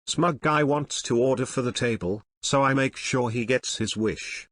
Smug guy wants to order for the table, so I make sure he gets his wish.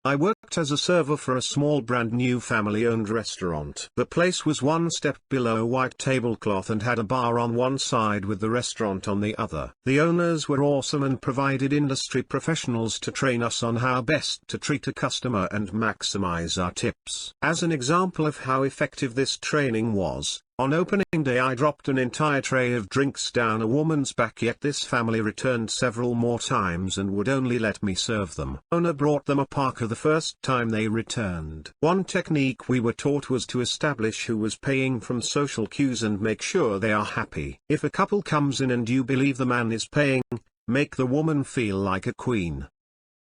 I worked as a server for a small brand new family-owned restaurant. The place was one step below a white tablecloth and had a bar on one side with the restaurant on the other. The owners were awesome and provided industry professionals to train us on how best to treat a customer and maximize our tips. As an example of how effective this training was, on opening day I dropped an entire tray of drinks down a woman's back, yet this family returned several more times and would only let me serve them. Owner brought them a Parker the first time they returned. One technique we were taught was to establish who was paying from social cues and make sure they are happy. If a couple comes in and you believe the man is paying, make the woman feel like a queen.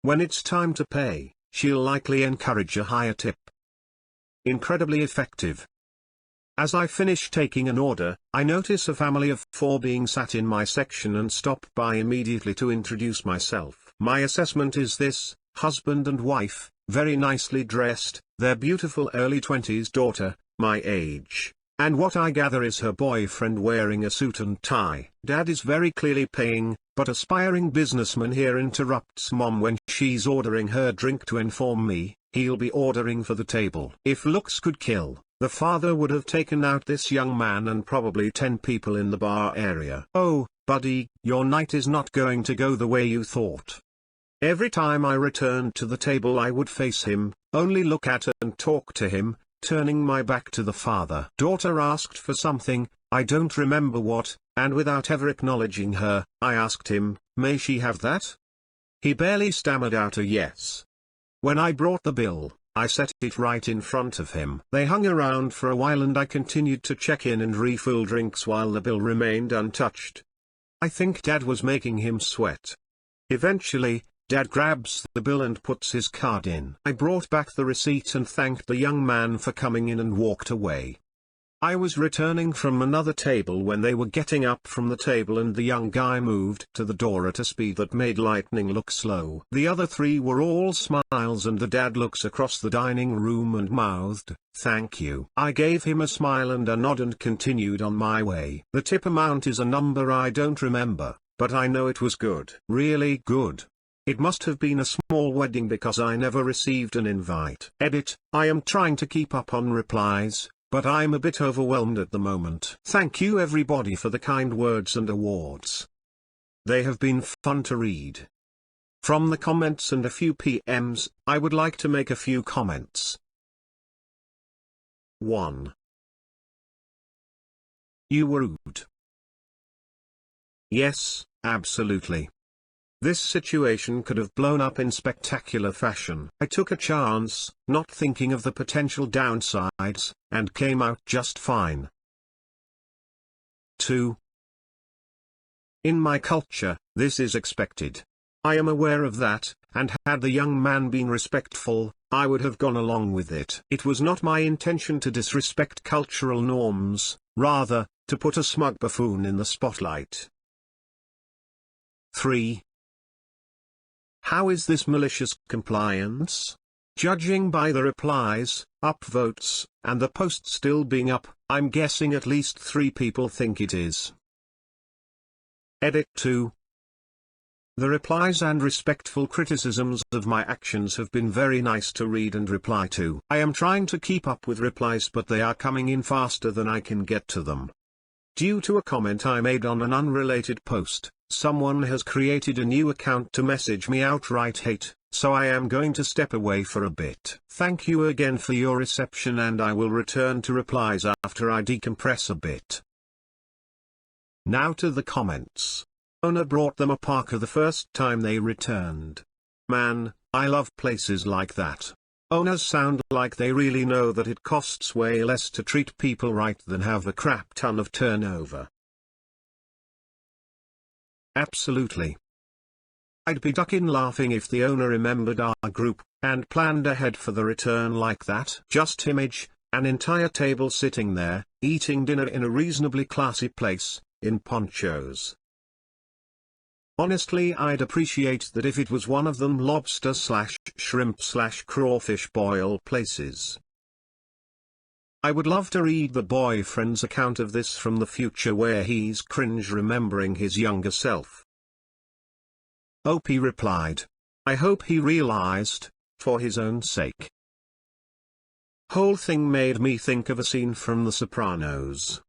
When it's time to pay, she'll likely encourage a higher tip. Incredibly effective. As I finish taking an order, I notice a family of 4 being sat in my section and stop by immediately to introduce myself. My assessment is this: husband and wife, very nicely dressed, their beautiful early 20s daughter, my age. And what I gather is her boyfriend wearing a suit and tie. Dad is very clearly paying, but aspiring businessman here interrupts mom when she's ordering her drink to inform me he'll be ordering for the table. If looks could kill, the father would have taken out this young man and probably 10 people in the bar area. Oh, buddy, your night is not going to go the way you thought. Every time I returned to the table I would face him, only look at and talk to him, turning my back to the father. Daughter asked for something, I don't remember what, and without ever acknowledging her, I asked him, may she have that? He barely stammered out a yes. When I brought the bill, I set it right in front of him. They hung around for a while and I continued to check in and refill drinks while the bill remained untouched. I think Dad was making him sweat. Eventually, Dad grabs the bill and puts his card in. I brought back the receipt and thanked the young man for coming in and walked away. I was returning from another table when they were getting up from the table and the young guy moved to the door at a speed that made lightning look slow. The other 3 were all smiles and the dad looks across the dining room and mouthed, thank you. I gave him a smile and a nod and continued on my way. The tip amount is a number I don't remember, but I know it was good. Really good. It must have been a small wedding because I never received an invite. Edit, I am trying to keep up on replies, but I'm a bit overwhelmed at the moment. Thank you everybody for the kind words and awards. They have been fun to read. From the comments and a few PMs, I would like to make a few comments. 1. You were rude. Yes, absolutely. This situation could have blown up in spectacular fashion. I took a chance, not thinking of the potential downsides, and came out just fine. 2. In my culture, this is expected. I am aware of that, and had the young man been respectful, I would have gone along with it. It was not my intention to disrespect cultural norms, rather, to put a smug buffoon in the spotlight. 3. How is this malicious compliance? Judging by the replies, upvotes, and the post still being up, I'm guessing at least 3 people think it is. Edit 2. The replies and respectful criticisms of my actions have been very nice to read and reply to. I am trying to keep up with replies, but they are coming in faster than I can get to them. Due to a comment I made on an unrelated post, someone has created a new account to message me outright hate, so I am going to step away for a bit. Thank you again for your reception and I will return to replies after I decompress a bit. Now to the comments. Owner brought them a Parker the first time they returned. Man, I love places like that. Owners sound like they really know that it costs way less to treat people right than have a crap ton of turnover. Absolutely. I'd be ducking laughing if the owner remembered our group, and planned ahead for the return like that. Just image, an entire table sitting there, eating dinner in a reasonably classy place, in ponchos. Honestly, I'd appreciate that if it was one of them lobster/shrimp/crawfish boil places. I would love to read the boyfriend's account of this from the future where he's cringe remembering his younger self. OP replied. I hope he realized, for his own sake. Whole thing made me think of a scene from The Sopranos.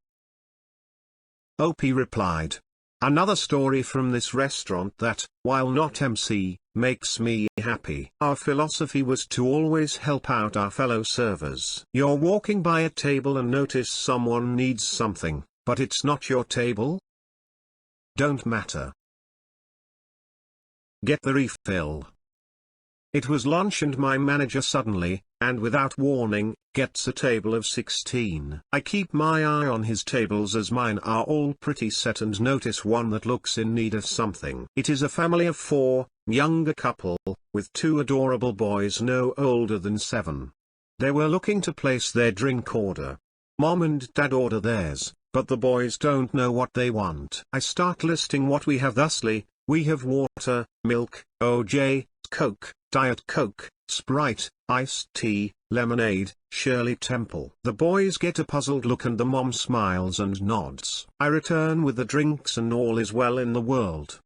OP replied. Another story from this restaurant that, while not MC, makes me happy. Our philosophy was to always help out our fellow servers. You're walking by a table and notice someone needs something, but it's not your table? Don't matter. Get the refill. It was lunch and my manager suddenly, and without warning, gets a table of 16. I keep my eye on his tables as mine are all pretty set and notice one that looks in need of something. It is a family of 4, younger couple, with 2 adorable boys no older than 7. They were looking to place their drink order. Mom and Dad order theirs, but the boys don't know what they want. I start listing what we have thusly, we have water, milk, OJ, Coke, Diet Coke, Sprite, iced tea, lemonade, Shirley Temple. The boys get a puzzled look and the mom smiles and nods. I return with the drinks and all is well in the world.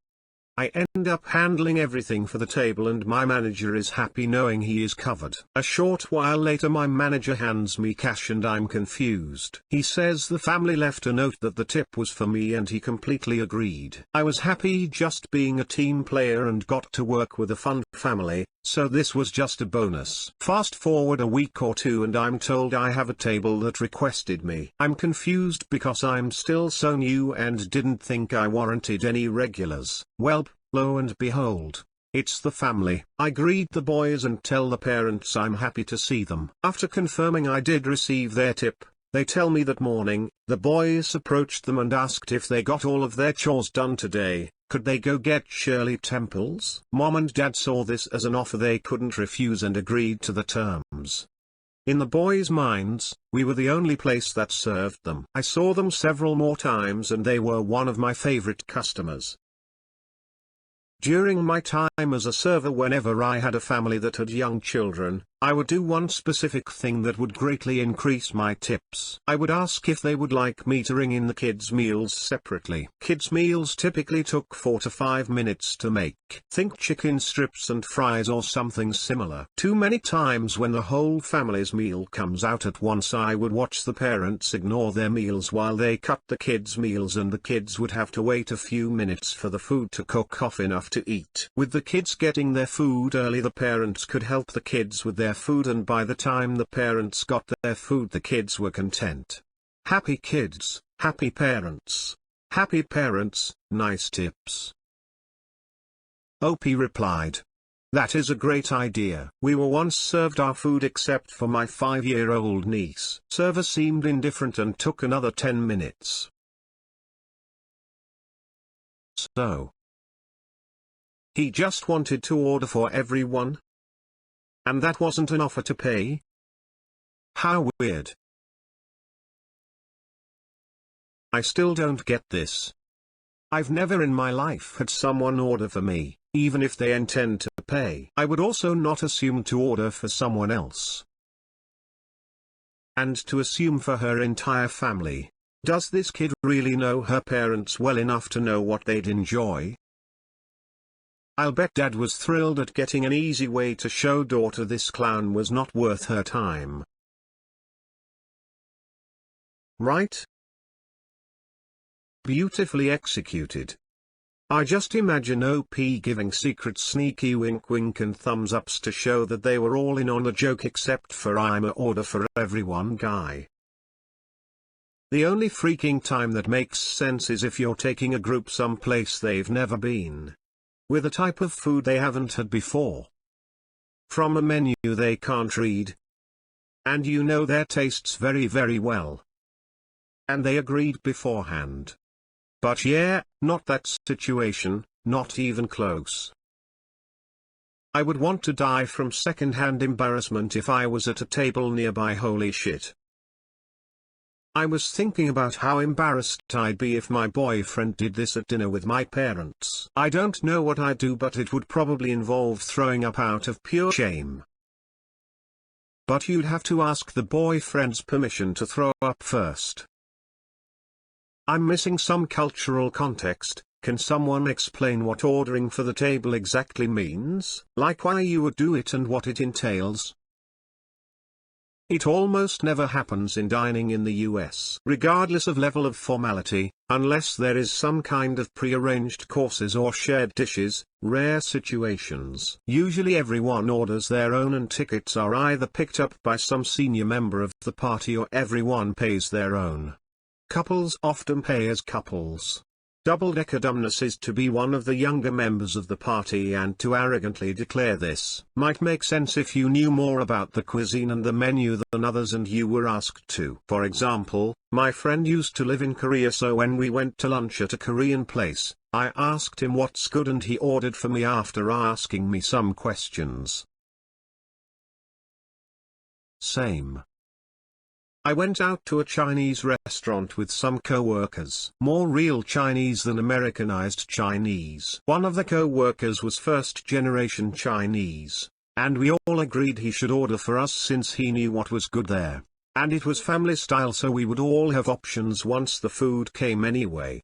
I end up handling everything for the table and my manager is happy knowing he is covered. A short while later my manager hands me cash and I'm confused. He says the family left a note that the tip was for me and he completely agreed. I was happy just being a team player and got to work with a fun family, so this was just a bonus. Fast forward a week or two and I'm told I have a table that requested me. I'm confused because I'm still so new and didn't think I warranted any regulars. Well, lo and behold, it's the family. I greet the boys and tell the parents I'm happy to see them. After confirming I did receive their tip, they tell me that morning, the boys approached them and asked if they got all of their chores done today, could they go get Shirley Temples? Mom and Dad saw this as an offer they couldn't refuse and agreed to the terms. In the boys' minds, we were the only place that served them. I saw them several more times and they were one of my favorite customers. During my time as a server, whenever I had a family that had young children, I would do one specific thing that would greatly increase my tips. I would ask if they would like me to ring in the kids' meals separately. Kids' meals typically took 4 to 5 minutes to make. Think chicken strips and fries or something similar. Too many times when the whole family's meal comes out at once, I would watch the parents ignore their meals while they cut the kids' meals and the kids would have to wait a few minutes for the food to cook off enough to eat. With the kids getting their food early, the parents could help the kids with their food, and by the time the parents got their food the kids were content. Happy kids, happy parents. Happy parents, nice tips. OP replied. That is a great idea. We were once served our food except for my 5-year-old niece. Server seemed indifferent and took another 10 minutes. So he just wanted to order for everyone? And that wasn't an offer to pay? How weird. I still don't get this. I've never in my life had someone order for me, even if they intend to pay. I would also not assume to order for someone else. And to assume for her entire family. Does this kid really know her parents well enough to know what they'd enjoy? I'll bet Dad was thrilled at getting an easy way to show daughter this clown was not worth her time. Right? Beautifully executed. I just imagine OP giving secret sneaky wink wink and thumbs ups to show that they were all in on the joke except for I'm a order for everyone guy. The only freaking time that makes sense is if you're taking a group someplace they've never been. With a type of food they haven't had before. From a menu they can't read. And you know their tastes very very well. And they agreed beforehand. But yeah, not that situation, not even close. I would want to die from second-hand embarrassment if I was at a table nearby. Holy shit. I was thinking about how embarrassed I'd be if my boyfriend did this at dinner with my parents. I don't know what I'd do, but it would probably involve throwing up out of pure shame. but you'd have to ask the boyfriend's permission to throw up first. I'm missing some cultural context. Can someone explain what ordering for the table exactly means? Like why you would do it and what it entails? It almost never happens in dining in the US, regardless of level of formality, unless there is some kind of pre-arranged courses or shared dishes. Rare situations. Usually everyone orders their own and tickets are either picked up by some senior member of the party or everyone pays their own. Couples often pay as couples. Double-decker dumbness is to be one of the younger members of the party, and to arrogantly declare this might make sense if you knew more about the cuisine and the menu than others and you were asked to. For example, my friend used to live in Korea, so when we went to lunch at a Korean place, I asked him what's good and he ordered for me after asking me some questions. Same. I went out to a Chinese restaurant with some co-workers. More real Chinese than Americanized Chinese. One of the co-workers was first-generation Chinese, and we all agreed he should order for us since he knew what was good there. And it was family style, so we would all have options once the food came anyway.